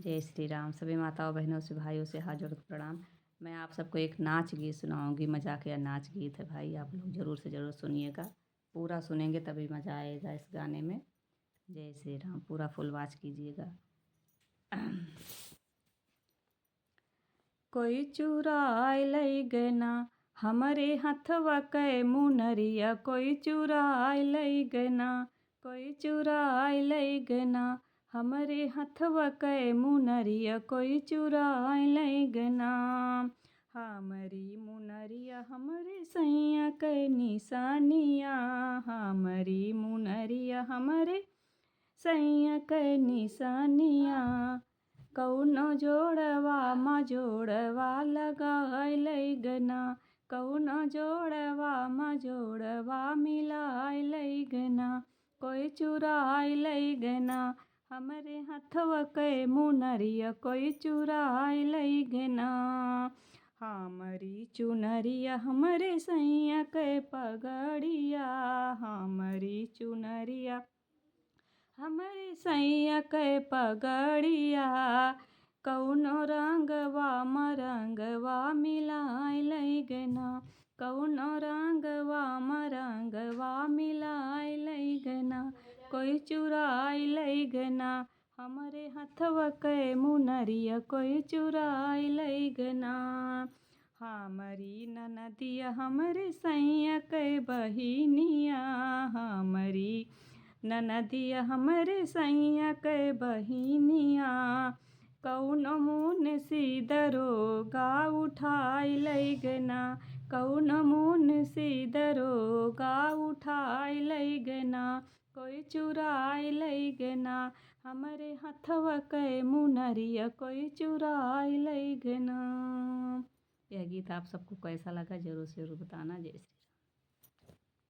जय श्री राम। सभी माताओं बहनों से भाइयों से हाथ जोड़ के प्रणाम। मैं आप सबको एक नाच गीत सुनाऊंगी। मजाकिया नाच गीत है भाई, आप लोग ज़रूर से ज़रूर सुनिएगा। पूरा सुनेंगे तभी मज़ा आएगा इस गाने में। जय श्री राम। पूरा फुल वॉच कीजिएगा। कोई चुराए लई गना हमरे हथवा कै मुनरिया, कोई चुराए लई गना, कोई चुराए लई गना हमरे हथवा कै मुनरिया, कोई चुराए लई गना। हमरी मुनरिया हमरे सैया कै निशानिया, हमरी मुनरिया हमरे सैया कै निशानिया। कौनो जोड़वा मा जोड़वा लगाए लई गना, कौनो जोड़वा मा जोड़वा मिलाए लई गना, कोई चुराए लई गना हमरे हथवा कै मुनरिया, कोई चुराए लई गना। हमरी चुनरिया हमरे सैया कै पगड़िया, हमरी चुनरिया हमरे सैया कै पगड़िया। कौनो रंगवा मा रंगवा मिलाए लई गना, कौनो रंगवा मा रंगवा मिलाए लई गना, कोई चुराए लई गना हमरे हथवा कै मुनरिया, कोई चुराए लई गना। हमरी ननदिया हमरे सैया कै बहिनिया, हमरी ननदिया हमरे सैया कै बहिनिया। कौनो मुंशी दरोगा उठाए लई गना, कौनो मुंशी दरोगा उठाए लई गना, कोई चुराए लई गना हमरे हथवा कै मुनरिया, कोई चुराए लई गना। यह गीत आप सबको कैसा लगा ज़रूर से ज़रूर बताना। जय श्री राम।